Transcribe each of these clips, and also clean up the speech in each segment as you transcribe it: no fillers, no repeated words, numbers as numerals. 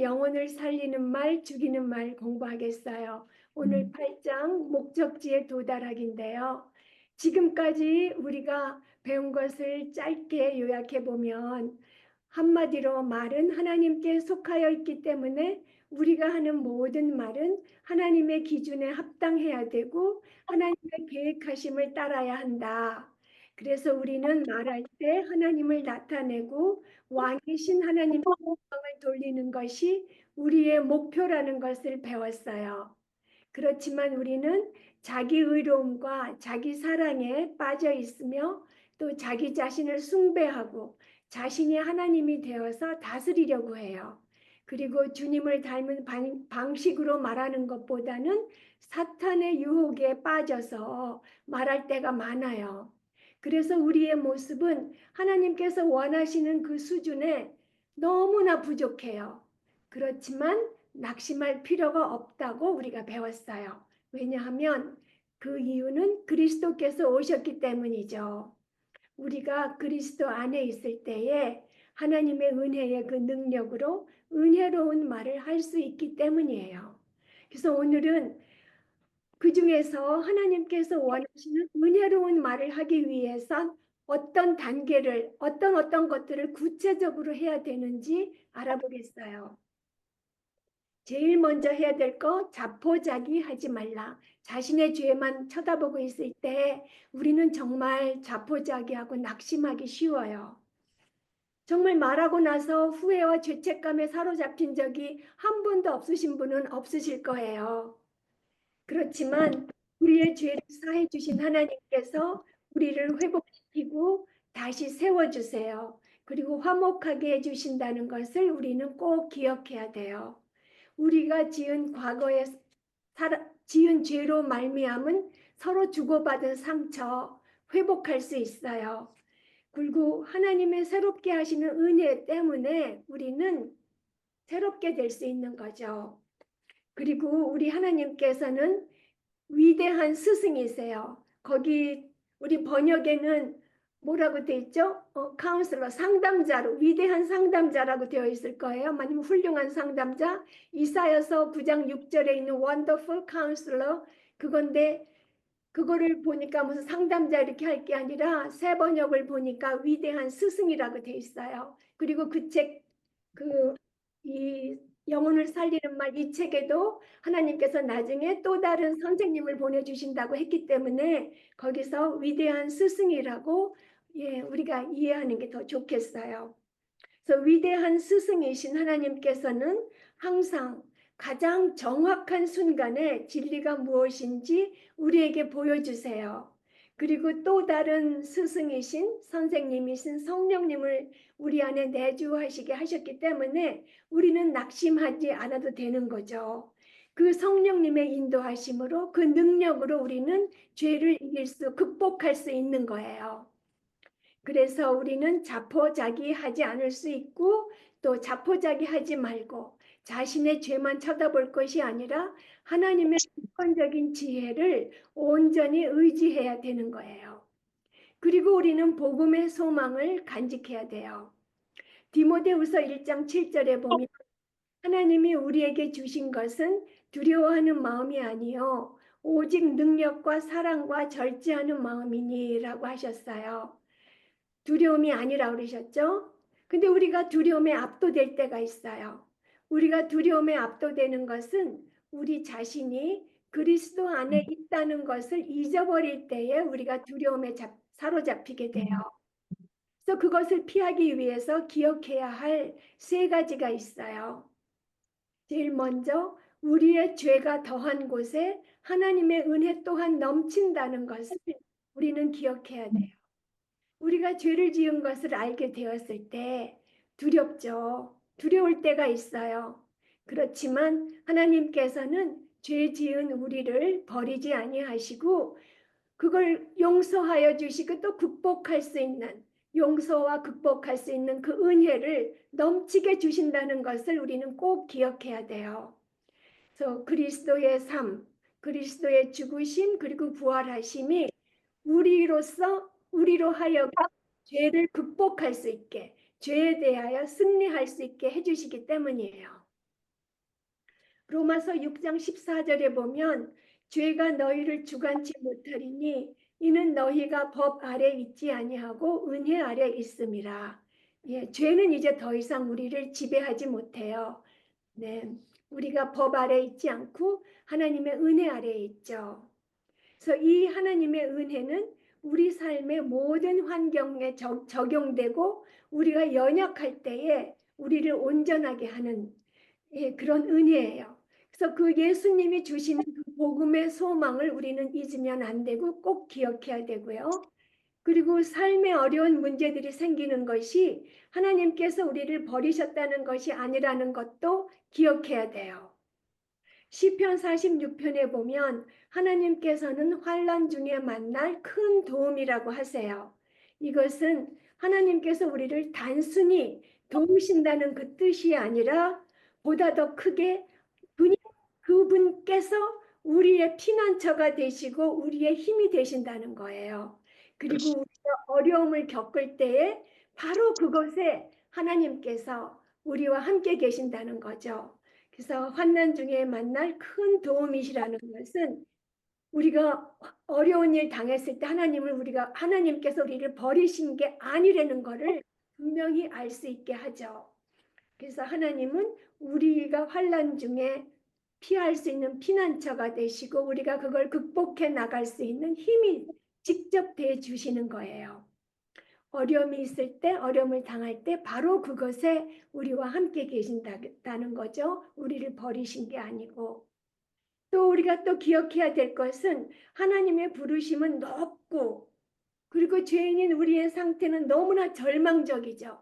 영혼을 살리는 말, 죽이는 말 공부하겠어요. 오늘 8장 목적지에 도달하기인데요. 지금까지 우리가 배운 것을 짧게 요약해 보면 한마디로 말은 하나님께 속하여 있기 때문에 우리가 하는 모든 말은 하나님의 기준에 합당해야 되고 하나님의 계획하심을 따라야 한다. 그래서 우리는 말할 때 하나님을 나타내고 왕이신 하나님의 영광을 돌리는 것이 우리의 목표라는 것을 배웠어요. 그렇지만 우리는 자기 의로움과 자기 사랑에 빠져 있으며 또 자기 자신을 숭배하고 자신이 하나님이 되어서 다스리려고 해요. 그리고 주님을 닮은 방식으로 말하는 것보다는 사탄의 유혹에 빠져서 말할 때가 많아요. 그래서 우리의 모습은 하나님께서 원하시는 그 수준에 너무나 부족해요. 그렇지만 낙심할 필요가 없다고 우리가 배웠어요. 왜냐하면 그 이유는 그리스도께서 오셨기 때문이죠. 우리가 그리스도 안에 있을 때에 하나님의 은혜의 그 능력으로 은혜로운 말을 할 수 있기 때문이에요. 그래서 오늘은 그 중에서 하나님께서 원하시는 은혜로운 말을 하기 위해선 어떤 단계를, 어떤 것들을 구체적으로 해야 되는지 알아보겠어요. 제일 먼저 해야 될 거 자포자기 하지 말라. 자신의 죄만 쳐다보고 있을 때 우리는 정말 자포자기하고 낙심하기 쉬워요. 정말 말하고 나서 후회와 죄책감에 사로잡힌 적이 한 번도 없으신 분은 없으실 거예요. 그렇지만 우리의 죄를 사해 주신 하나님께서 우리를 회복시키고 다시 세워주세요. 그리고 화목하게 해주신다는 것을 우리는 꼭 기억해야 돼요. 우리가 지은 과거에 지은 죄로 말미암은 서로 주고받은 상처 회복할 수 있어요. 그리고 하나님의 새롭게 하시는 은혜 때문에 우리는 새롭게 될 수 있는 거죠. 그리고 우리 하나님께서는 위대한 스승이세요. 거기 우리 번역에는 뭐라고 되어 있죠? 카운슬러, 상담자로, 위대한 상담자라고 되어 있을 거예요. 아니면 훌륭한 상담자. 이사야서 9장 6절에 있는 원더풀 카운슬러 그건데 그거를 보니까 무슨 상담자 이렇게 할 게 아니라 새 번역을 보니까 위대한 스승이라고 되어 있어요. 그리고 그 책, 이 영혼을 살리는 말 이 책에도 하나님께서 나중에 또 다른 선생님을 보내주신다고 했기 때문에 거기서 위대한 스승이라고 우리가 이해하는 게 더 좋겠어요. 그래서 위대한 스승이신 하나님께서는 항상 가장 정확한 순간에 진리가 무엇인지 우리에게 보여주세요. 그리고 또 다른 스승이신 선생님이신 성령님을 우리 안에 내주하시게 하셨기 때문에 우리는 낙심하지 않아도 되는 거죠. 그 성령님의 인도하심으로 그 능력으로 우리는 죄를 극복할 수 있는 거예요. 그래서 우리는 자포자기하지 않을 수 있고 또 자포자기하지 말고 자신의 죄만 쳐다볼 것이 아니라 하나님의 주권적인 지혜를 온전히 의지해야 되는 거예요. 그리고 우리는 복음의 소망을 간직해야 돼요. 디모데후서 1장 7절에 보면 하나님이 우리에게 주신 것은 두려워하는 마음이 아니요 오직 능력과 사랑과 절제하는 마음이니라고 하셨어요. 두려움이 아니라 그러셨죠? 근데 우리가 두려움에 압도될 때가 있어요. 우리가 두려움에 압도되는 것은 우리 자신이 그리스도 안에 있다는 것을 잊어버릴 때에 우리가 두려움에 사로잡히게 돼요. 그래서 그것을 피하기 위해서 기억해야 할 세 가지가 있어요. 제일 먼저 우리의 죄가 더한 곳에 하나님의 은혜 또한 넘친다는 것을 우리는 기억해야 돼요. 우리가 죄를 지은 것을 알게 되었을 때 두렵죠. 두려울 때가 있어요. 그렇지만 하나님께서는 죄 지은 우리를 버리지 아니하시고 그걸 용서하여 주시고 또 극복할 수 있는 용서와 극복할 수 있는 그 은혜를 넘치게 주신다는 것을 우리는 꼭 기억해야 돼요. 그래서 그리스도의 삶, 그리스도의 죽으심 그리고 부활하심이 우리로 하여금 죄를 극복할 수 있게 죄에 대하여 승리할 수 있게 해주시기 때문이에요. 로마서 6장 14절에 보면 죄가 너희를 주관치 못하리니 이는 너희가 법 아래 있지 아니하고 은혜 아래 있음이라. 예, 죄는 이제 더 이상 우리를 지배하지 못해요. 네, 우리가 법 아래 있지 않고 하나님의 은혜 아래에 있죠. 그래서 이 하나님의 은혜는 우리 삶의 모든 환경에 적용되고 우리가 연약할 때에 우리를 온전하게 하는 그런 은혜예요. 그래서 그 예수님이 주시는 그 복음의 소망을 우리는 잊으면 안 되고 꼭 기억해야 되고요. 그리고 삶의 어려운 문제들이 생기는 것이 하나님께서 우리를 버리셨다는 것이 아니라는 것도 기억해야 돼요. 시편 46편에 보면 하나님께서는 환난 중에 만날 큰 도움이라고 하세요. 이것은 하나님께서 우리를 단순히 도우신다는 그 뜻이 아니라 보다 더 크게 그분께서 우리의 피난처가 되시고 우리의 힘이 되신다는 거예요. 그리고 우리가 어려움을 겪을 때에 바로 그것에 하나님께서 우리와 함께 계신다는 거죠. 그래서 환난 중에 만날 큰 도움이시라는 것은 우리가 어려운 일 당했을 때 하나님께서 우리를 버리신 게 아니라는 것을 분명히 알 수 있게 하죠. 그래서 하나님은 우리가 환난 중에 피할 수 있는 피난처가 되시고 우리가 그걸 극복해 나갈 수 있는 힘이 직접 돼 주시는 거예요. 어려움이 있을 때, 어려움을 당할 때 바로 그것에 우리와 함께 계신다는 거죠. 우리를 버리신 게 아니고. 또 우리가 또 기억해야 될 것은 하나님의 부르심은 높고 그리고 죄인인 우리의 상태는 너무나 절망적이죠.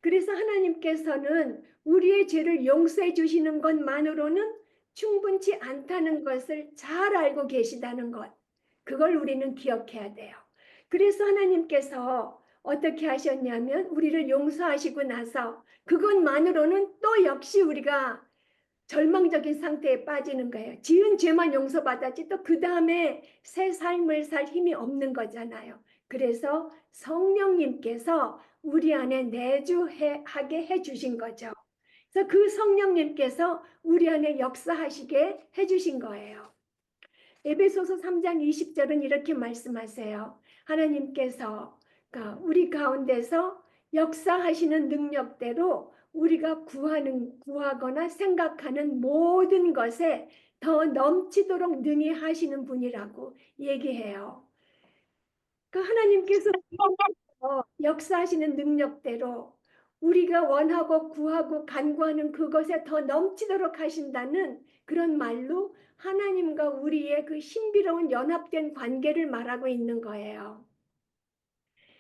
그래서 하나님께서는 우리의 죄를 용서해 주시는 것만으로는 충분치 않다는 것을 잘 알고 계시다는 것. 그걸 우리는 기억해야 돼요. 그래서 하나님께서 어떻게 하셨냐면 우리를 용서하시고 나서 그것만으로는 또 역시 우리가 절망적인 상태에 빠지는 거예요. 지은 죄만 용서받았지 또 그 다음에 새 삶을 살 힘이 없는 거잖아요. 그래서 성령님께서 우리 안에 내주하게 해주신 거죠. 그래서 그 성령님께서 우리 안에 역사하시게 해주신 거예요. 에베소서 3장 20절은 이렇게 말씀하세요. 하나님께서 우리 가운데서 역사하시는 능력대로 우리가 구하거나 생각하는 모든 것에 더 넘치도록 능히 하시는 분이라고 얘기해요. 하나님께서 역사하시는 능력대로 우리가 원하고 구하고 간구하는 그것에 더 넘치도록 하신다는 그런 말로 하나님과 우리의 그 신비로운 연합된 관계를 말하고 있는 거예요.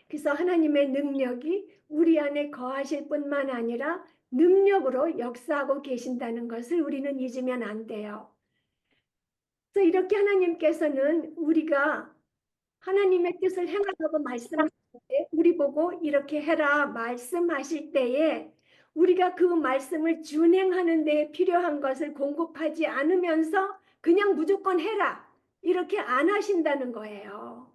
그래서 하나님의 능력이 우리 안에 거하실 뿐만 아니라 능력으로 역사하고 계신다는 것을 우리는 잊으면 안 돼요. 그래서 이렇게 하나님께서는 우리가 하나님의 뜻을 행하라고 말씀하실 때 우리 보고 이렇게 해라 말씀하실 때에 우리가 그 말씀을 준행하는 데 필요한 것을 공급하지 않으면서 그냥 무조건 해라 이렇게 안 하신다는 거예요.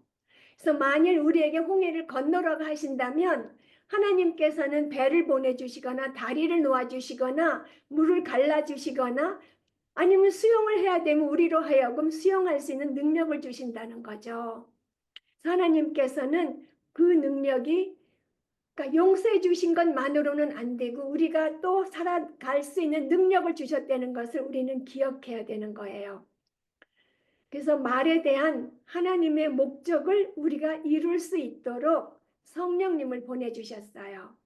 그래서 만일 우리에게 홍해를 건너라고 하신다면 하나님께서는 배를 보내주시거나 다리를 놓아주시거나 물을 갈라주시거나 아니면 수영을 해야 되면 우리로 하여금 수영할 수 있는 능력을 주신다는 거죠. 하나님께서는 그 능력이 그러니까 용서해 주신 것만으로는 안 되고 우리가 또 살아갈 수 있는 능력을 주셨다는 것을 우리는 기억해야 되는 거예요. 그래서 말에 대한 하나님의 목적을 우리가 이룰 수 있도록 성령님을 보내주셨어요.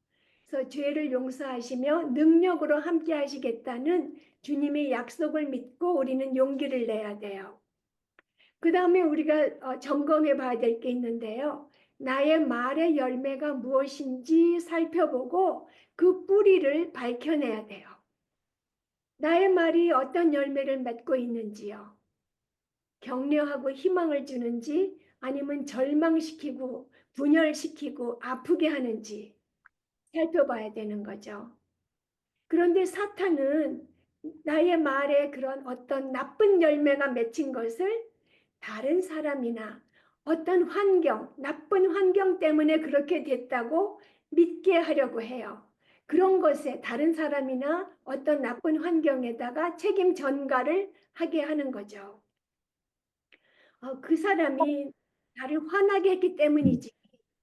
그래서 죄를 용서하시며 능력으로 함께 하시겠다는 주님의 약속을 믿고 우리는 용기를 내야 돼요. 그 다음에 우리가 점검해 봐야 될 게 있는데요. 나의 말의 열매가 무엇인지 살펴보고 그 뿌리를 밝혀내야 돼요. 나의 말이 어떤 열매를 맺고 있는지요. 격려하고 희망을 주는지 아니면 절망시키고 분열시키고 아프게 하는지 살펴봐야 되는 거죠. 그런데 사탄은 나의 말에 그런 어떤 나쁜 열매가 맺힌 것을 다른 사람이나 어떤 환경, 나쁜 환경 때문에 그렇게 됐다고 믿게 하려고 해요. 그런 것에 다른 사람이나 어떤 나쁜 환경에다가 책임 전가를 하게 하는 거죠. 그 사람이 나를 화나게 했기 때문이지.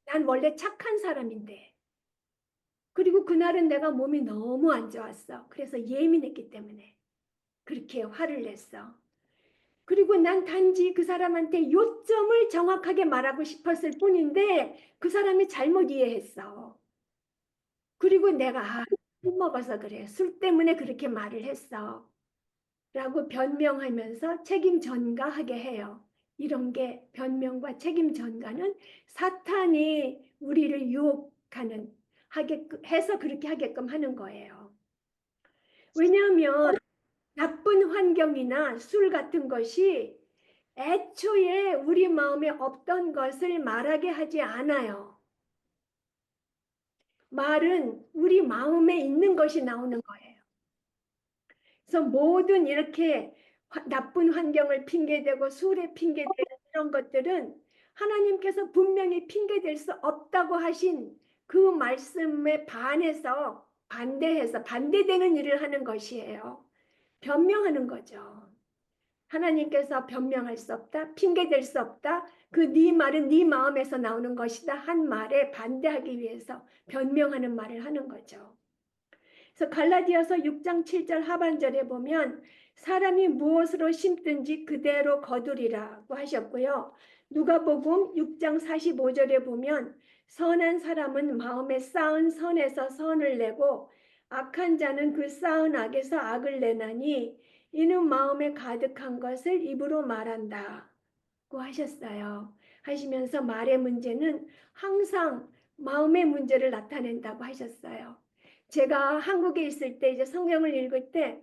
난 원래 착한 사람인데. 그리고 그날은 내가 몸이 너무 안 좋았어. 그래서 예민했기 때문에 그렇게 화를 냈어. 그리고 난 단지 그 사람한테 요점을 정확하게 말하고 싶었을 뿐인데 그 사람이 잘못 이해했어. 그리고 내가 술 먹어서 그래. 술 때문에 그렇게 말을 했어. 라고 변명하면서 책임 전가하게 해요. 이런 게 변명과 책임 전가는 사탄이 우리를 유혹하는 하게끔 해서 그렇게 하게끔 하는 거예요. 왜냐하면 나쁜 환경이나 술 같은 것이 애초에 우리 마음에 없던 것을 말하게 하지 않아요. 말은 우리 마음에 있는 것이 나오는 거예요. 그래서 모든 이렇게 나쁜 환경을 핑계대고 술에 핑계대는 이런 것들은 하나님께서 분명히 핑계댈 수 없다고 하신 그 말씀에 반대해서 반대되는 일을 하는 것이에요. 변명하는 거죠. 하나님께서 변명할 수 없다, 핑계댈 수 없다. 그 네 말은 네 마음에서 나오는 것이다 한 말에 반대하기 위해서 변명하는 말을 하는 거죠. 그래서 갈라디아서 6장 7절 하반절에 보면 사람이 무엇으로 심든지 그대로 거두리라고 하셨고요. 누가복음 6장 45절에 보면 선한 사람은 마음에 쌓은 선에서 선을 내고 악한 자는 그 쌓은 악에서 악을 내나니 이는 마음에 가득한 것을 입으로 말한다고 하셨어요. 하시면서 말의 문제는 항상 마음의 문제를 나타낸다고 하셨어요. 제가 한국에 있을 때 이제 성경을 읽을 때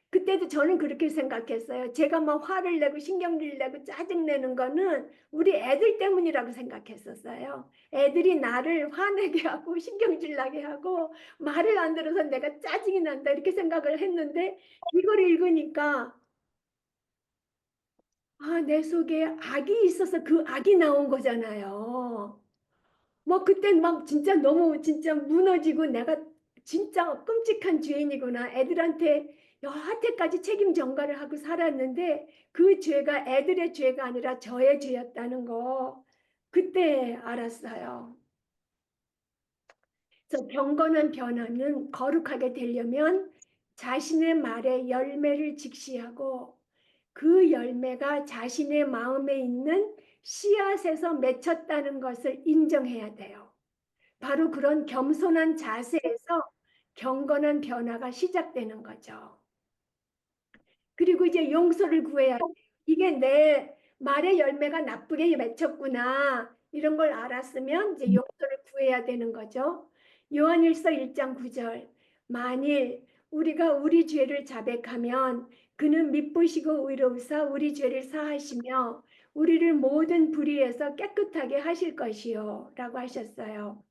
그때도 저는 그렇게 생각했어요. 제가 막 화를 내고 신경질 내고 짜증 내는 거는 우리 애들 때문이라고 생각했었어요. 애들이 나를 화내게 하고 신경질 나게 하고 말을 안 들어서 내가 짜증이 난다 이렇게 생각을 했는데 이걸 읽으니까 내 속에 악이 있어서 그 악이 나온 거잖아요. 뭐 그땐 막 진짜 너무 진짜 무너지고 내가 진짜 끔찍한 죄인이구나. 애들한테 여하태까지 책임 전가를 하고 살았는데 그 죄가 애들의 죄가 아니라 저의 죄였다는 거 그때 알았어요. 그래서 경건한 변화는 거룩하게 되려면 자신의 말에 열매를 직시하고 그 열매가 자신의 마음에 있는 씨앗에서 맺혔다는 것을 인정해야 돼요. 바로 그런 겸손한 자세에서 경건한 변화가 시작되는 거죠. 그리고 이제 용서를 구해야 돼요. 이게 내 말의 열매가 나쁘게 맺혔구나. 이런 걸 알았으면 이제 용서를 구해야 되는 거죠. 요한일서 1장 9절. 만일 우리가 우리 죄를 자백하면 그는 미쁘시고 의로우사 우리 죄를 사하시며 우리를 모든 불의에서 깨끗하게 하실 것이요. 라고 하셨어요.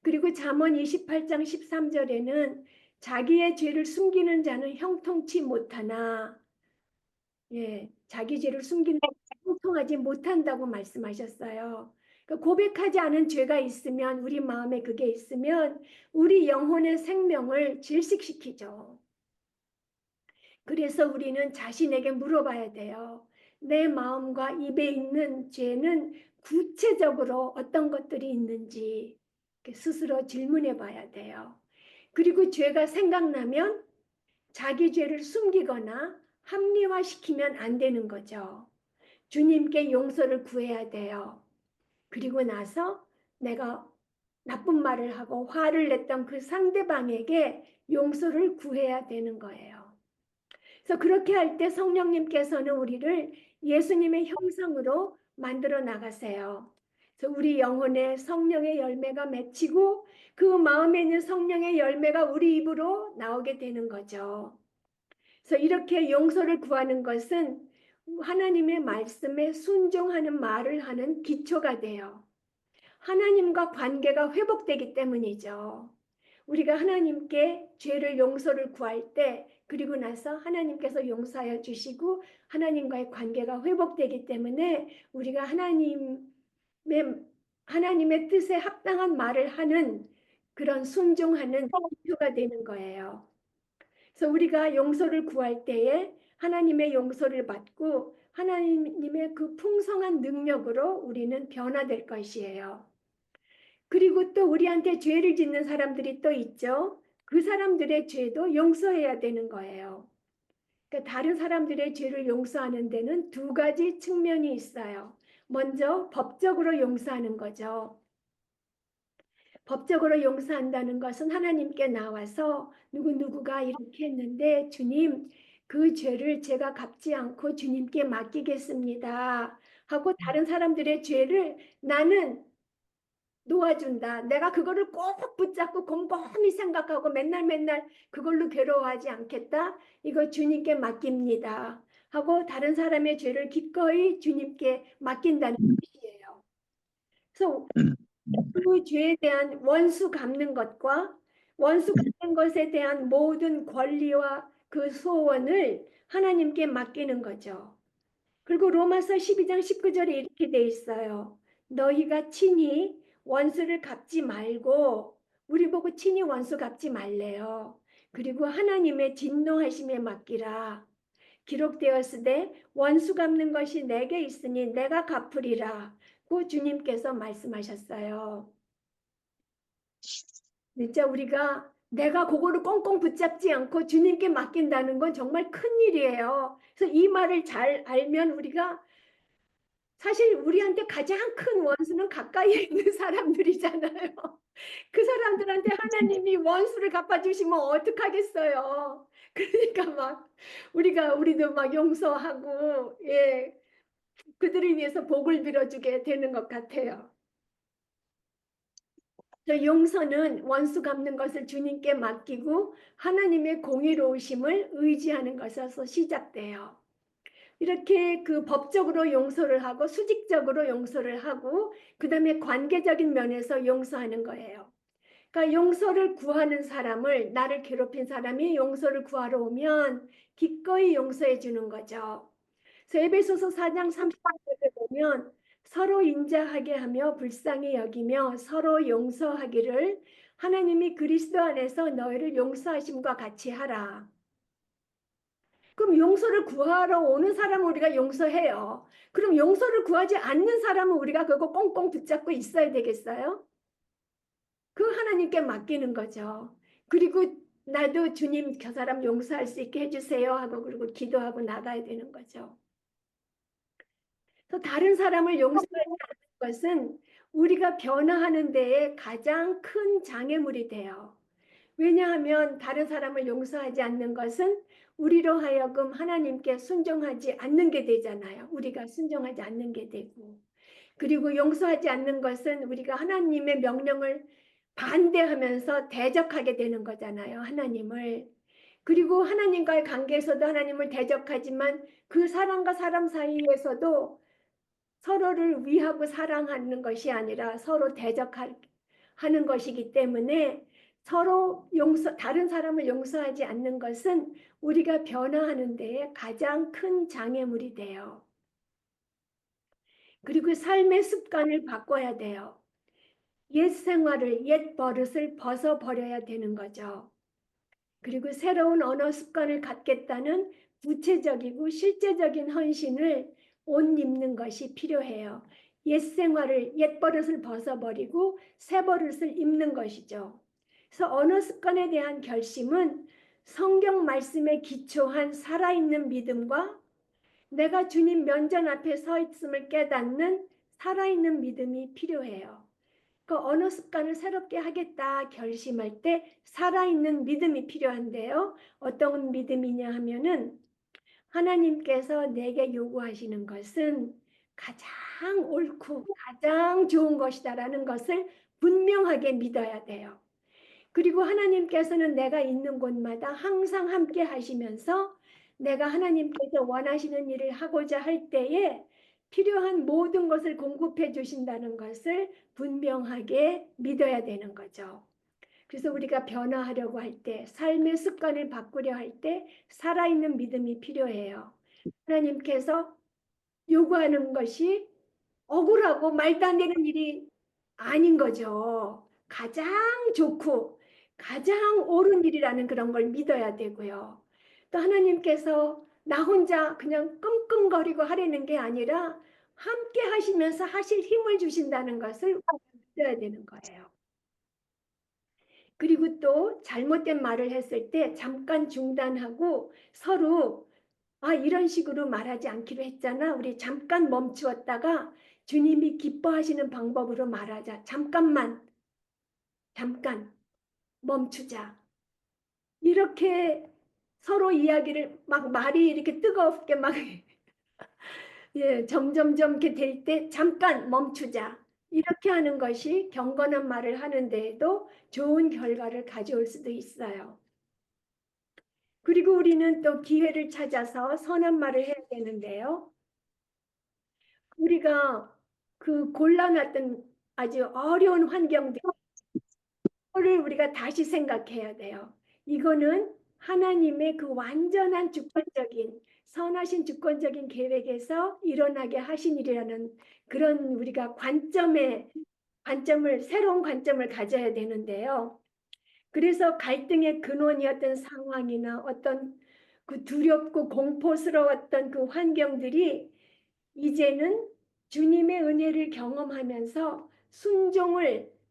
그리고 잠언 28장 13절에는 자기의 죄를 숨기는 자는 형통치 못하나 자기 죄를 숨기는 자는 형통하지 못한다고 말씀하셨어요. 그러니까 고백하지 않은 죄가 있으면 우리 마음에 그게 있으면 우리 영혼의 생명을 질식시키죠. 그래서 우리는 자신에게 물어봐야 돼요. 내 마음과 입에 있는 죄는 구체적으로 어떤 것들이 있는지 스스로 질문해 봐야 돼요. 그리고 죄가 생각나면 자기 죄를 숨기거나 합리화시키면 안 되는 거죠. 주님께 용서를 구해야 돼요. 그리고 나서 내가 나쁜 말을 하고 화를 냈던 그 상대방에게 용서를 구해야 되는 거예요. 그래서 그렇게 할 때 성령님께서는 우리를 예수님의 형상으로 만들어 나가세요. 그래서 우리 영혼에 성령의 열매가 맺히고 그 마음에 있는 성령의 열매가 우리 입으로 나오게 되는 거죠. 그래서 이렇게 용서를 구하는 것은 하나님의 말씀에 순종하는 말을 하는 기초가 돼요. 하나님과 관계가 회복되기 때문이죠. 우리가 하나님께 죄를 용서를 구할 때 그리고 나서 하나님께서 용서하여 주시고 하나님과의 관계가 회복되기 때문에 우리가 하나님의 뜻에 합당한 말을 하는 그런 순종하는 지표가 되는 거예요. 그래서 우리가 용서를 구할 때에 하나님의 용서를 받고 하나님의 그 풍성한 능력으로 우리는 변화될 것이에요. 그리고 또 우리한테 죄를 짓는 사람들이 또 있죠. 그 사람들의 죄도 용서해야 되는 거예요. 그러니까 다른 사람들의 죄를 용서하는 데는 두 가지 측면이 있어요. 먼저 법적으로 용서하는 거죠. 법적으로 용서한다는 것은 하나님께 나와서 누구누구가 이렇게 했는데 주님 그 죄를 제가 갚지 않고 주님께 맡기겠습니다 하고 다른 사람들의 죄를 나는 놓아준다. 내가 그거를 꼭 붙잡고 곰곰이 생각하고 맨날 그걸로 괴로워하지 않겠다. 이거 주님께 맡깁니다 하고 다른 사람의 죄를 기꺼이 주님께 맡긴다는 뜻이에요. 그래서 그 죄에 대한 원수 갚는 것과 원수 갚는 것에 대한 모든 권리와 그 소원을 하나님께 맡기는 거죠. 그리고 로마서 12장 19절에 이렇게 돼 있어요. 너희가 친히 원수를 갚지 말고 우리 보고 친히 원수 갚지 말래요. 그리고 하나님의 진노하심에 맡기라. 기록되었으되 원수 갚는 것이 내게 있으니 내가 갚으리라. 고 주님께서 말씀하셨어요. 진짜 우리가 내가 그거를 꽁꽁 붙잡지 않고 주님께 맡긴다는 건 정말 큰 일이에요. 그래서 이 말을 잘 알면 우리가 사실 우리한테 가장 큰 원수는 가까이에 있는 사람들이잖아요. 그 사람들한테 하나님이 원수를 갚아주시면 어떡하겠어요. 그러니까 막 우리도 막 용서하고 예 그들을 위해서 복을 빌어주게 되는 것 같아요. 용서는 원수 갚는 것을 주님께 맡기고 하나님의 공의로우심을 의지하는 것에서 시작돼요. 이렇게 그 법적으로 용서를 하고 수직적으로 용서를 하고 그 다음에 관계적인 면에서 용서하는 거예요. 그러니까 용서를 구하는 사람을 나를 괴롭힌 사람이 용서를 구하러 오면 기꺼이 용서해 주는 거죠. 그래서 에베소서 4장 30절에 보면 서로 인자하게 하며 불쌍히 여기며 서로 용서하기를 하나님이 그리스도 안에서 너희를 용서하심과 같이 하라. 그럼 용서를 구하러 오는 사람은 우리가 용서해요. 그럼 용서를 구하지 않는 사람은 우리가 그거 꽁꽁 붙잡고 있어야 되겠어요? 그 하나님께 맡기는 거죠. 그리고 나도 주님 저 사람 용서할 수 있게 해주세요 하고 그리고 기도하고 나가야 되는 거죠. 또 다른 사람을 용서하지 않는 것은 우리가 변화하는 데에 가장 큰 장애물이 돼요. 왜냐하면 다른 사람을 용서하지 않는 것은 우리로 하여금 하나님께 순종하지 않는 게 되잖아요. 우리가 순종하지 않는 게 되고. 그리고 용서하지 않는 것은 우리가 하나님의 명령을 반대하면서 대적하게 되는 거잖아요. 하나님을. 그리고 하나님과의 관계에서도 하나님을 대적하지만 그 사람과 사람 사이에서도 서로를 위하고 사랑하는 것이 아니라 서로 대적하는 것이기 때문에 서로 다른 사람을 용서하지 않는 것은 우리가 변화하는 데에 가장 큰 장애물이 돼요. 그리고 삶의 습관을 바꿔야 돼요. 옛 생활을, 옛 버릇을 벗어버려야 되는 거죠. 그리고 새로운 언어 습관을 갖겠다는 구체적이고 실제적인 헌신을 옷 입는 것이 필요해요. 옛 생활을, 옛 버릇을 벗어버리고 새 버릇을 입는 것이죠. 그래서 언어 습관에 대한 결심은 성경 말씀에 기초한 살아있는 믿음과 내가 주님 면전 앞에 서 있음을 깨닫는 살아있는 믿음이 필요해요. 그 언어 습관을 새롭게 하겠다 결심할 때 살아있는 믿음이 필요한데요. 어떤 믿음이냐 하면은 하나님께서 내게 요구하시는 것은 가장 옳고 가장 좋은 것이다라는 것을 분명하게 믿어야 돼요. 그리고 하나님께서는 내가 있는 곳마다 항상 함께 하시면서 내가 하나님께서 원하시는 일을 하고자 할 때에 필요한 모든 것을 공급해 주신다는 것을 분명하게 믿어야 되는 거죠. 그래서 우리가 변화하려고 할 때, 삶의 습관을 바꾸려 할 때 살아있는 믿음이 필요해요. 하나님께서 요구하는 것이 억울하고 말도 안 되는 일이 아닌 거죠. 가장 좋고 가장 옳은 일이라는 그런 걸 믿어야 되고요. 또 하나님께서 나 혼자 그냥 끙끙거리고 하려는 게 아니라 함께 하시면서 하실 힘을 주신다는 것을 믿어야 되는 거예요. 그리고 또 잘못된 말을 했을 때 잠깐 중단하고 서로 이런 식으로 말하지 않기로 했잖아. 우리 잠깐 멈추었다가 주님이 기뻐하시는 방법으로 말하자. 잠깐 멈추자. 이렇게 서로 이야기를 막 말이 이렇게 뜨겁게 막 예, 점점점 이렇게 될 때 잠깐 멈추자. 이렇게 하는 것이 경건한 말을 하는 데에도 좋은 결과를 가져올 수도 있어요. 그리고 우리는 또 기회를 찾아서 선한 말을 해야 되는데요. 우리가 그 곤란했던 아주 어려운 환경들을 우리가 다시 생각해야 돼요. 이거는 하나님의 그 완전한 주권적인 선하신 주권적인 계획에서 일어나게 하신 일이라는 그런 우리가 새로운 관점을 가져야 되는데요. 그래서 갈등의 근원이었던 상황이나 어떤 그 두렵고 공포스러웠던 그 환경들이 이제는 주님의 은혜를 경험하면서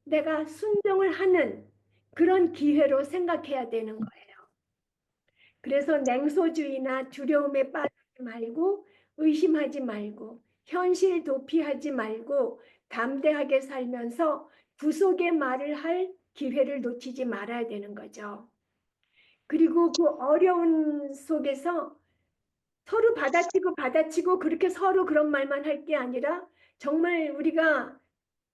내가 순종을 하는 그런 기회로 생각해야 되는 거예요. 그래서 냉소주의나 두려움에 빠지지 말고 의심하지 말고 현실 도피하지 말고 담대하게 살면서 구속의 말을 할 기회를 놓치지 말아야 되는 거죠. 그리고 그 어려운 속에서 서로 받아치고 그렇게 서로 그런 말만 할 게 아니라 정말 우리가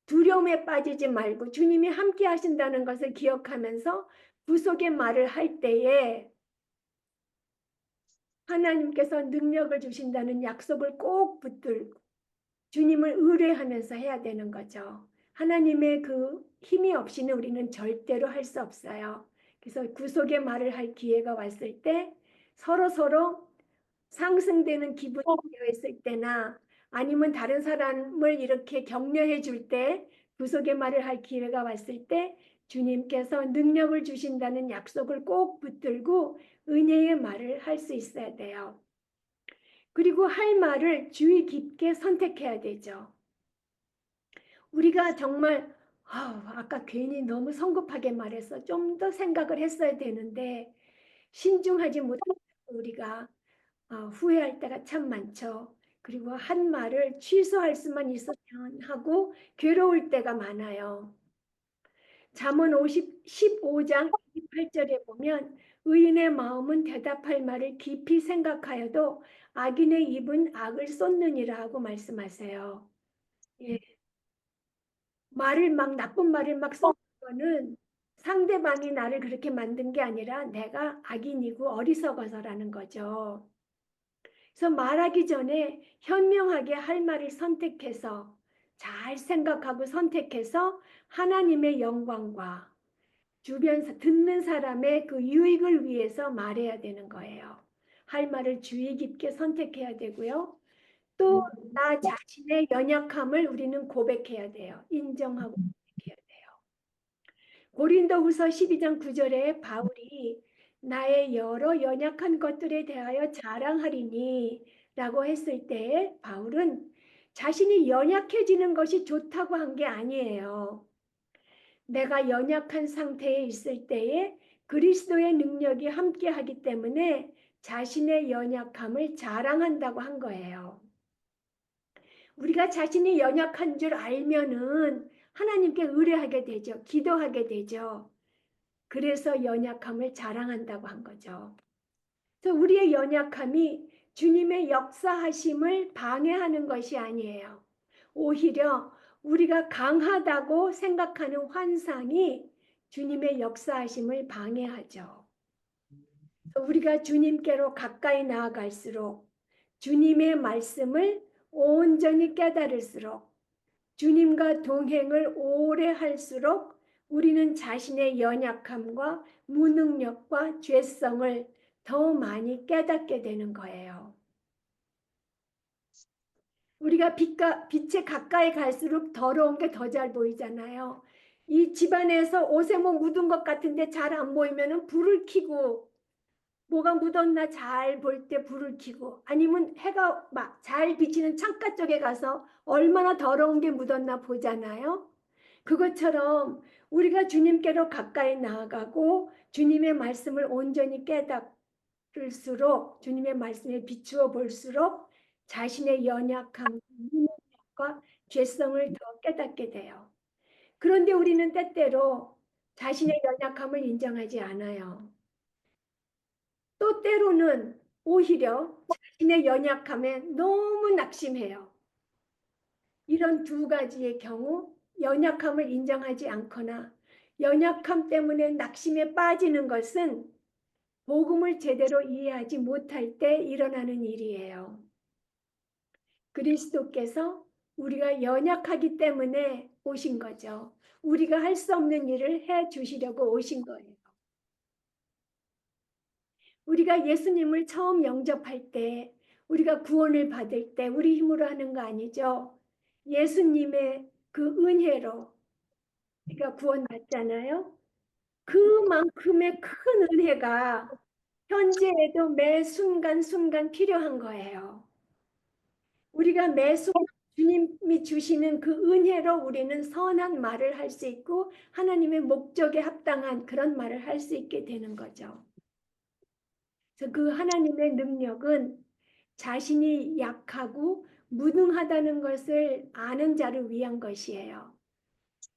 두려움에 빠지지 말고 주님이 함께 하신다는 것을 기억하면서 구속의 말을 할 때에 하나님께서 능력을 주신다는 약속을 꼭 붙들고 주님을 의뢰하면서 해야 되는 거죠. 하나님의 그 힘이 없이는 우리는 절대로 할 수 없어요. 그래서 구속의 말을 할 기회가 왔을 때 서로 상승되는 기분이 되었을 때나 아니면 다른 사람을 이렇게 격려해 줄 때 구속의 말을 할 기회가 왔을 때 주님께서 능력을 주신다는 약속을 꼭 붙들고 은혜의 말을 할 수 있어야 돼요. 그리고 할 말을 주의 깊게 선택해야 되죠. 우리가 정말 아까 괜히 너무 성급하게 말해서 좀 더 생각을 했어야 되는데 신중하지 못하고 우리가 후회할 때가 참 많죠. 그리고 한 말을 취소할 수만 있었으면 하고 괴로울 때가 많아요. 잠언 15장 28절에 보면 의인의 마음은 대답할 말을 깊이 생각하여도 악인의 입은 악을 쏟느니라 하고 말씀하세요. 예, 나쁜 말을 막 쏟는 거는 상대방이 나를 그렇게 만든 게 아니라 내가 악인이고 어리석어서라는 거죠. 그래서 말하기 전에 현명하게 할 말을 선택해서 잘 생각하고 선택해서 하나님의 영광과 주변 듣는 사람의 그 유익을 위해서 말해야 되는 거예요. 할 말을 주의 깊게 선택해야 되고요. 또 나 자신의 연약함을 우리는 고백해야 돼요. 인정하고 고백해야 돼요. 고린도후서 12장 9절에 바울이 나의 여러 연약한 것들에 대하여 자랑하리니 라고 했을 때 바울은 자신이 연약해지는 것이 좋다고 한 게 아니에요. 내가 연약한 상태에 있을 때에 그리스도의 능력이 함께하기 때문에 자신의 연약함을 자랑한다고 한 거예요. 우리가 자신이 연약한 줄 알면은 하나님께 의뢰하게 되죠. 기도하게 되죠. 그래서 연약함을 자랑한다고 한 거죠. 그래서 우리의 연약함이 주님의 역사하심을 방해하는 것이 아니에요. 오히려 우리가 강하다고 생각하는 환상이 주님의 역사하심을 방해하죠. 우리가 주님께로 가까이 나아갈수록 주님의 말씀을 온전히 깨달을수록 주님과 동행을 오래 할수록 우리는 자신의 연약함과 무능력과 죄성을 더 많이 깨닫게 되는 거예요. 우리가 빛에 가까이 갈수록 더러운 게 더 잘 보이잖아요. 이 집안에서 옷에 뭐 묻은 것 같은데 잘 안 보이면은 불을 켜고, 뭐가 묻었나 잘 볼 때 불을 켜고, 아니면 해가 막 잘 비치는 창가 쪽에 가서 얼마나 더러운 게 묻었나 보잖아요. 그것처럼 우리가 주님께로 가까이 나아가고 주님의 말씀을 온전히 깨달을수록, 주님의 말씀에 비추어 볼수록 자신의 연약함과 죄성을 더 깨닫게 돼요. 그런데 우리는 때때로 자신의 연약함을 인정하지 않아요. 또 때로는 오히려 자신의 연약함에 너무 낙심해요. 이런 두 가지의 경우, 연약함을 인정하지 않거나 연약함 때문에 낙심에 빠지는 것은 복음을 제대로 이해하지 못할 때 일어나는 일이에요. 그리스도께서 우리가 연약하기 때문에 오신 거죠. 우리가 할 수 없는 일을 해 주시려고 오신 거예요. 우리가 예수님을 처음 영접할 때, 우리가 구원을 받을 때 우리 힘으로 하는 거 아니죠. 예수님의 그 은혜로 우리가 구원받잖아요. 그만큼의 큰 은혜가 현재에도 매 순간순간 필요한 거예요. 우리가 매 순간 주님이 주시는 그 은혜로 우리는 선한 말을 할 수 있고 하나님의 목적에 합당한 그런 말을 할 수 있게 되는 거죠. 그래서 그 하나님의 능력은 자신이 약하고 무능하다는 것을 아는 자를 위한 것이에요.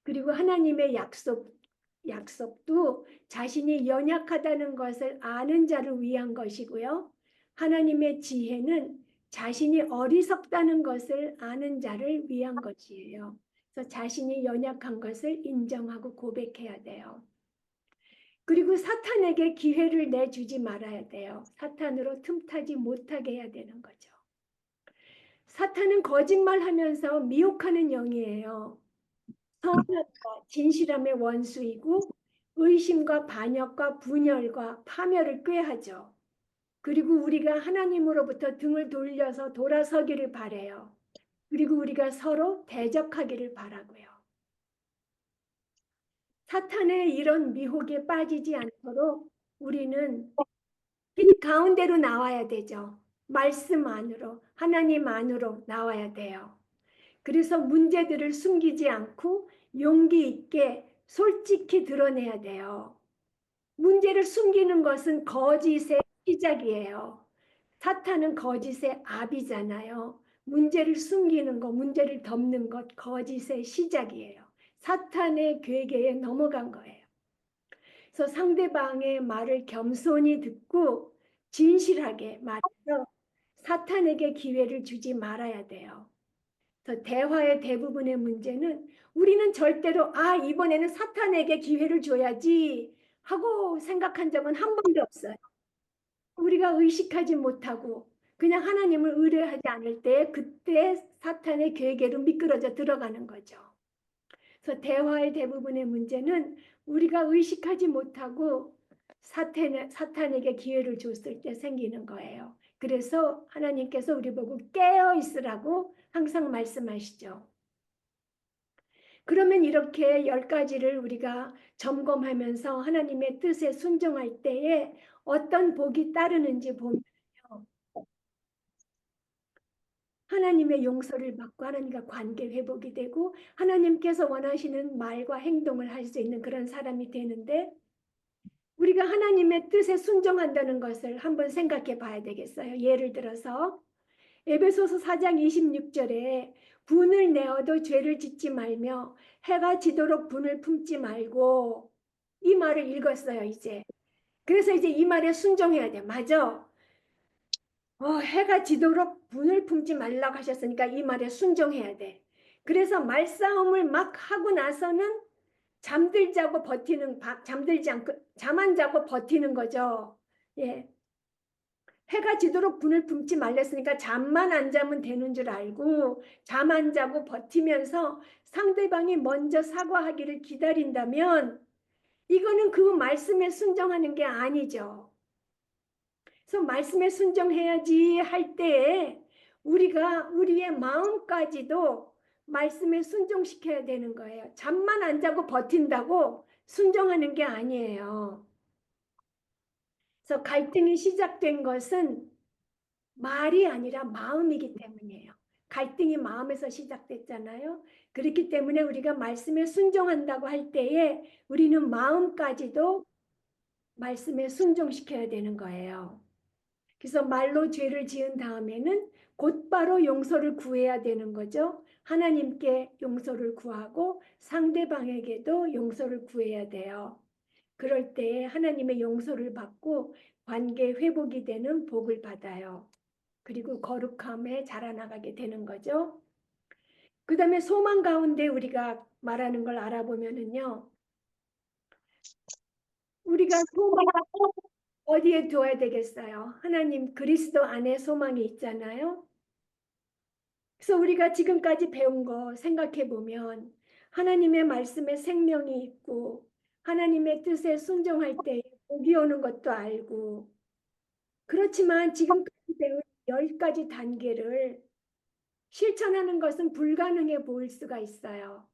그리고 하나님의 약속도 자신이 연약하다는 것을 아는 자를 위한 것이고요. 하나님의 지혜는 자신이 어리석다는 것을 아는 자를 위한 것이에요. 그래서 자신이 연약한 것을 인정하고 고백해야 돼요. 그리고 사탄에게 기회를 내주지 말아야 돼요. 사탄으로 틈타지 못하게 해야 되는 거죠. 사탄은 거짓말하면서 미혹하는 영이에요. 선악과 진실함의 원수이고 의심과 반역과 분열과 파멸을 꾀하죠. 그리고 우리가 하나님으로부터 등을 돌려서 돌아서기를 바라요. 그리고 우리가 서로 대적하기를 바라고요. 사탄의 이런 미혹에 빠지지 않도록 우리는 빛 가운데로 나와야 되죠. 말씀 안으로, 하나님 안으로 나와야 돼요. 그래서 문제들을 숨기지 않고 용기 있게 솔직히 드러내야 돼요. 문제를 숨기는 것은 거짓의 시작이에요. 사탄은 거짓의 아비잖아요. 문제를 숨기는 것, 문제를 덮는 것, 거짓의 시작이에요. 사탄의 괴계에 넘어간 거예요. 그래서 상대방의 말을 겸손히 듣고 진실하게 말해서 사탄에게 기회를 주지 말아야 돼요. 그래서 대화의 대부분의 문제는 우리는 절대로 이번에는 사탄에게 기회를 줘야지 하고 생각한 적은 한 번도 없어요. 우리가 의식하지 못하고 그냥 하나님을 의뢰하지 않을 때 그때 사탄의 괴계로 미끄러져 들어가는 거죠. 그래서 대화의 대부분의 문제는 우리가 의식하지 못하고 사탄에게 기회를 줬을 때 생기는 거예요. 그래서 하나님께서 우리 보고 깨어 있으라고 항상 말씀하시죠. 그러면 이렇게 10가지를 우리가 점검하면서 하나님의 뜻에 순종할 때에 어떤 복이 따르는지 보면요. 하나님의 용서를 받고 하나님과 관계 회복이 되고 하나님께서 원하시는 말과 행동을 할 수 있는 그런 사람이 되는데 우리가 하나님의 뜻에 순종한다는 것을 한번 생각해 봐야 되겠어요. 예를 들어서 에베소서 4장 26절에 분을 내어도 죄를 짓지 말며 해가 지도록 분을 품지 말고 이 말을 읽었어요. 이제 그래서 이제 이 말에 순종해야 돼. 맞아. 해가 지도록 분을 품지 말라고 하셨으니까 이 말에 순종해야 돼. 그래서 말싸움을 막 하고 나서는 잠들자고 버티는, 잠들지 않고 잠 안 자고 버티는 거죠. 예. 해가 지도록 분을 품지 말랬으니까 잠만 안 자면 되는 줄 알고 잠 안 자고 버티면서 상대방이 먼저 사과하기를 기다린다면 이거는 그 말씀에 순종하는 게 아니죠. 그래서 말씀에 순종해야지 할 때에 우리가 우리의 마음까지도 말씀에 순종시켜야 되는 거예요. 잠만 안 자고 버틴다고 순종하는 게 아니에요. 그래서 갈등이 시작된 것은 말이 아니라 마음이기 때문이에요. 갈등이 마음에서 시작됐잖아요. 그렇기 때문에 우리가 말씀에 순종한다고 할 때에 우리는 마음까지도 말씀에 순종시켜야 되는 거예요. 그래서 말로 죄를 지은 다음에는 곧바로 용서를 구해야 되는 거죠. 하나님께 용서를 구하고 상대방에게도 용서를 구해야 돼요. 그럴 때 하나님의 용서를 받고 관계 회복이 되는 복을 받아요. 그리고 거룩함에 자라나가게 되는 거죠. 그 다음에 소망 가운데 우리가 말하는 걸 알아보면은요. 우리가 소망을 어디에 두어야 되겠어요? 하나님 그리스도 안에 소망이 있잖아요. 그래서 우리가 지금까지 배운 거 생각해 보면 하나님의 말씀에 생명이 있고 하나님의 뜻에 순종할 때 복이 오는 것도 알고 그렇지만 지금까지 배운 10가지 단계를 실천하는 것은 불가능해 보일 수가 있어요.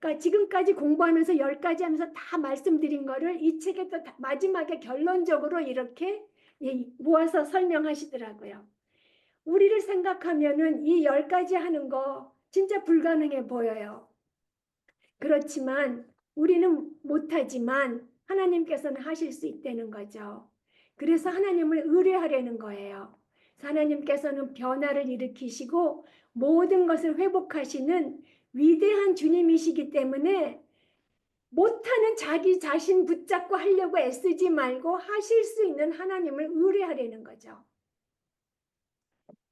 그러니까 지금까지 공부하면서 10가지 하면서 다 말씀드린 거를 이 책에 또 마지막에 결론적으로 이렇게 모아서 설명하시더라고요. 우리를 생각하면은 이 10가지 하는 거 진짜 불가능해 보여요. 그렇지만 우리는 못하지만 하나님께서는 하실 수 있다는 거죠. 그래서 하나님을 의뢰하려는 거예요. 하나님께서는 변화를 일으키시고 모든 것을 회복하시는 위대한 주님이시기 때문에 못하는 자기 자신 붙잡고 하려고 애쓰지 말고 하실 수 있는 하나님을 의뢰하려는 거죠.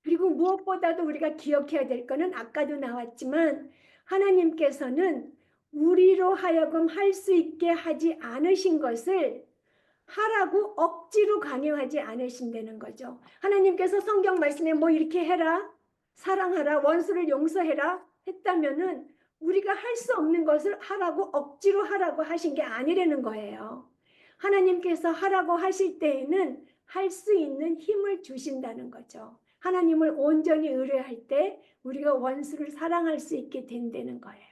그리고 무엇보다도 우리가 기억해야 될 거는 아까도 나왔지만 하나님께서는 우리로 하여금 할 수 있게 하지 않으신 것을 하라고 억지로 강요하지 않으신다는 거죠. 하나님께서 성경 말씀에 뭐 이렇게 해라, 사랑하라, 원수를 용서해라 했다면은 우리가 할 수 없는 것을 하라고 억지로 하라고 하신 게 아니라는 거예요. 하나님께서 하라고 하실 때에는 할 수 있는 힘을 주신다는 거죠. 하나님을 온전히 의뢰할 때 우리가 원수를 사랑할 수 있게 된다는 거예요.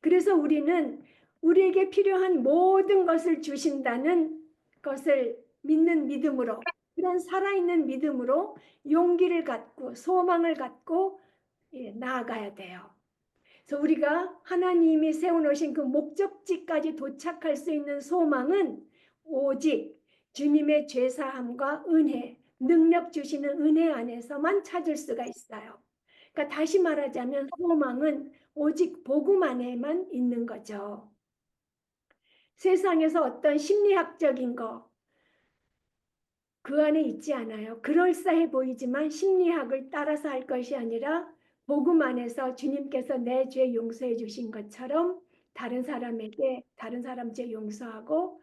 그래서 우리는 우리에게 필요한 모든 것을 주신다는 것을 믿는 믿음으로, 그런 살아있는 믿음으로 용기를 갖고 소망을 갖고 나아가야 돼요. 그래서 우리가 하나님이 세워놓으신 그 목적지까지 도착할 수 있는 소망은 오직 주님의 죄사함과 은혜, 능력 주시는 은혜 안에서만 찾을 수가 있어요. 그러니까 다시 말하자면 소망은 오직 복음 안에만 있는 거죠. 세상에서 어떤 심리학적인 거 그 안에 있지 않아요. 그럴싸해 보이지만 심리학을 따라서 할 것이 아니라 복음 안에서 주님께서 내 죄 용서해 주신 것처럼 다른 사람에게 다른 사람 죄 용서하고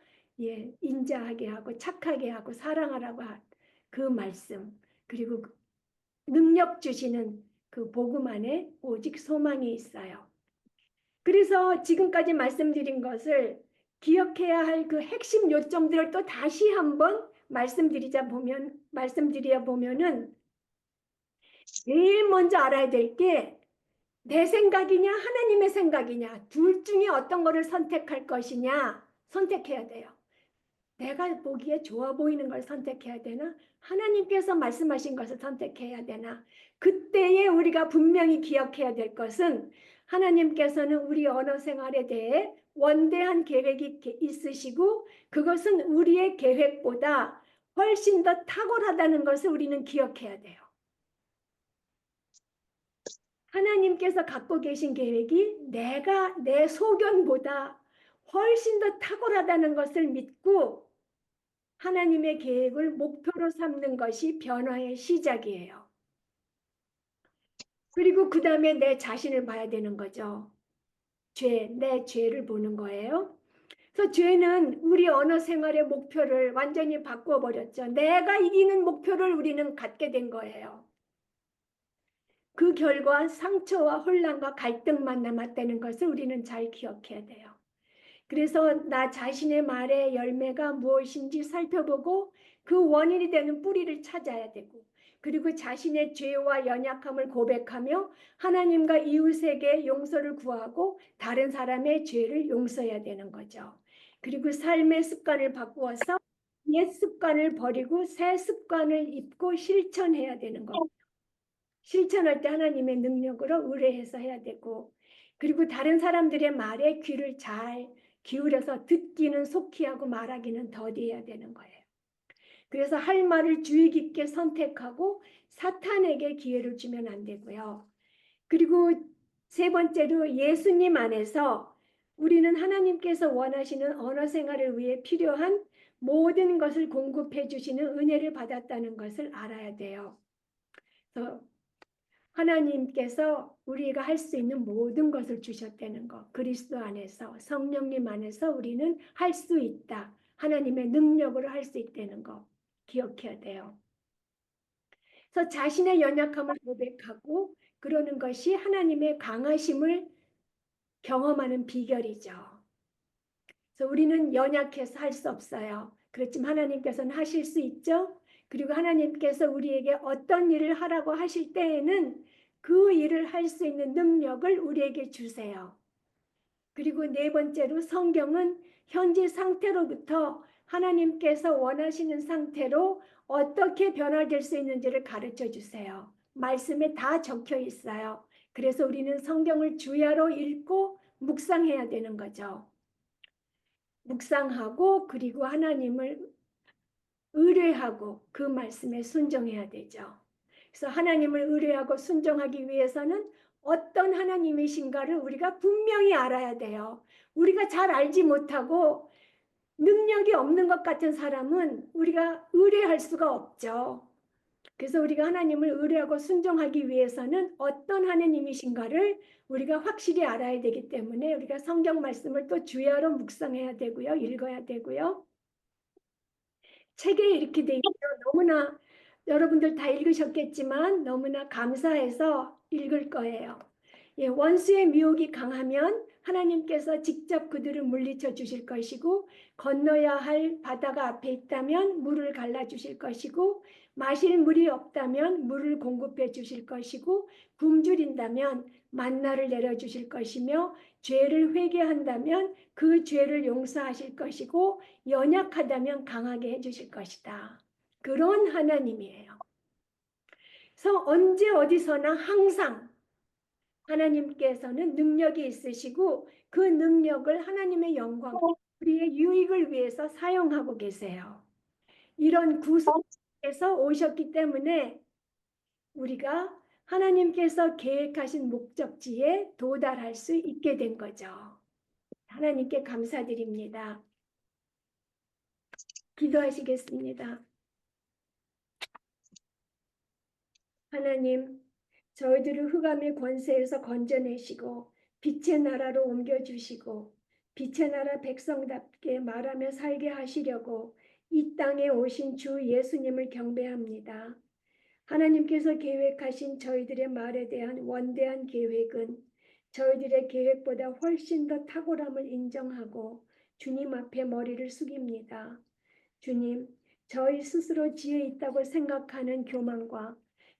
인자하게 하고 착하게 하고 사랑하라고 한 그 말씀 그리고 능력 주시는 그 복음 안에 오직 소망이 있어요. 그래서 지금까지 말씀드린 것을 기억해야 할 그 핵심 요점들을 또 다시 한번 말씀드려 보면은 제일 먼저 알아야 될 게 내 생각이냐 하나님의 생각이냐 둘 중에 어떤 거를 선택할 것이냐 선택해야 돼요. 내가 보기에 좋아 보이는 걸 선택해야 되나? 하나님께서 말씀하신 것을 선택해야 되나? 그때에 우리가 분명히 기억해야 될 것은 하나님께서는 우리 언어 생활에 대해 원대한 계획이 있으시고 그것은 우리의 계획보다 훨씬 더 탁월하다는 것을 우리는 기억해야 돼요. 하나님께서 갖고 계신 계획이 내가 내 소견보다 훨씬 더 탁월하다는 것을 믿고 하나님의 계획을 목표로 삼는 것이 변화의 시작이에요. 그리고 그 다음에 내 자신을 봐야 되는 거죠. 내 죄를 보는 거예요. 그래서 죄는 우리 언어 생활의 목표를 완전히 바꿔버렸죠. 내가 이기는 목표를 우리는 갖게 된 거예요. 그 결과 상처와 혼란과 갈등만 남았다는 것을 우리는 잘 기억해야 돼요. 그래서 나 자신의 말의 열매가 무엇인지 살펴보고 그 원인이 되는 뿌리를 찾아야 되고 그리고 자신의 죄와 연약함을 고백하며 하나님과 이웃에게 용서를 구하고 다른 사람의 죄를 용서해야 되는 거죠. 그리고 삶의 습관을 바꾸어서 옛 습관을 버리고 새 습관을 입고 실천해야 되는 거죠. 실천할 때 하나님의 능력으로 의뢰해서 해야 되고, 그리고 다른 사람들의 말에 귀를 잘 기울여서 듣기는 속히 하고 말하기는 더디해야 되는 거예요. 그래서 할 말을 주의 깊게 선택하고 사탄에게 기회를 주면 안 되고요. 그리고 세 번째로 예수님 안에서 우리는 하나님께서 원하시는 언어 생활을 위해 필요한 모든 것을 공급해 주시는 은혜를 받았다는 것을 알아야 돼요. 그래서 하나님께서 우리가 할 수 있는 모든 것을 주셨다는 것, 그리스도 안에서 성령님 안에서 우리는 할 수 있다. 하나님의 능력으로 할 수 있다는 것 기억해야 돼요. 그래서 자신의 연약함을 고백하고 그러는 것이 하나님의 강하심을 경험하는 비결이죠. 그래서 우리는 연약해서 할 수 없어요. 그렇지만 하나님께서는 하실 수 있죠. 그리고 하나님께서 우리에게 어떤 일을 하라고 하실 때에는 그 일을 할 수 있는 능력을 우리에게 주세요. 그리고 네 번째로 성경은 현재 상태로부터 하나님께서 원하시는 상태로 어떻게 변화될 수 있는지를 가르쳐 주세요. 말씀에 다 적혀 있어요. 그래서 우리는 성경을 주야로 읽고 묵상해야 되는 거죠. 묵상하고 그리고 하나님을 의뢰하고 그 말씀에 순종해야 되죠. 그래서 하나님을 의뢰하고 순종하기 위해서는 어떤 하나님이신가를 우리가 분명히 알아야 돼요. 우리가 잘 알지 못하고 능력이 없는 것 같은 사람은 우리가 의뢰할 수가 없죠. 그래서 우리가 하나님을 의뢰하고 순종하기 위해서는 어떤 하나님이신가를 우리가 확실히 알아야 되기 때문에 우리가 성경 말씀을 또 주야로 묵상해야 되고요. 읽어야 되고요. 책에 이렇게 돼 있어요. 너무나 여러분들 다 읽으셨겠지만 너무나 감사해서 읽을 거예요. 예, 원수의 미혹이 강하면 하나님께서 직접 그들을 물리쳐 주실 것이고, 건너야 할 바다가 앞에 있다면 물을 갈라 주실 것이고, 마실 물이 없다면 물을 공급해 주실 것이고, 굶주린다면 만나를 내려 주실 것이며, 죄를 회개한다면 그 죄를 용서하실 것이고, 연약하다면 강하게 해주실 것이다. 그런 하나님이에요. 그래서 언제 어디서나 항상 하나님께서는 능력이 있으시고 그 능력을 하나님의 영광, 우리의 유익을 위해서 사용하고 계세요. 이런 구속에서 오셨기 때문에 우리가 하나님께서 계획하신 목적지에 도달할 수 있게 된 거죠. 하나님께 감사드립니다. 기도하시겠습니다. 하나님, 저희들을 흑암의 권세에서 건져내시고 빛의 나라로 옮겨주시고 빛의 나라 백성답게 말하며 살게 하시려고 이 땅에 오신 주 예수님을 경배합니다. 하나님께서 계획하신 저희들의 말에 대한 원대한 계획은 저희들의 계획보다 훨씬 더 탁월함을 인정하고 주님 앞에 머리를 숙입니다. 주님, 저희 스스로 지혜 있다고 생각하는 교만과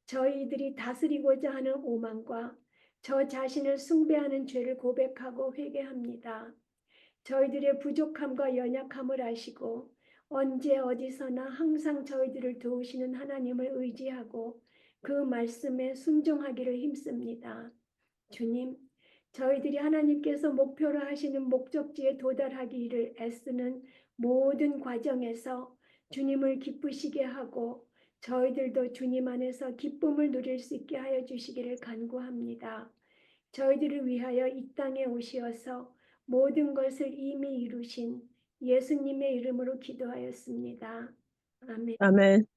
저희들이 다스리고자 하는 오만과 저 자신을 숭배하는 죄를 고백하고 회개합니다. 저희들의 부족함과 연약함을 아시고 언제 어디서나 항상 저희들을 도우시는 하나님을 의지하고 그 말씀에 순종하기를 힘씁니다. 주님, 저희들이 하나님께서 목표로 하시는 목적지에 도달하기를 애쓰는 모든 과정에서 주님을 기쁘시게 하고 저희들도 주님 안에서 기쁨을 누릴 수 있게 하여 주시기를 간구합니다. 저희들을 위하여 이 땅에 오시어서 모든 것을 이미 이루신 예수님의 이름으로 기도하였습니다. 아멘. 아멘.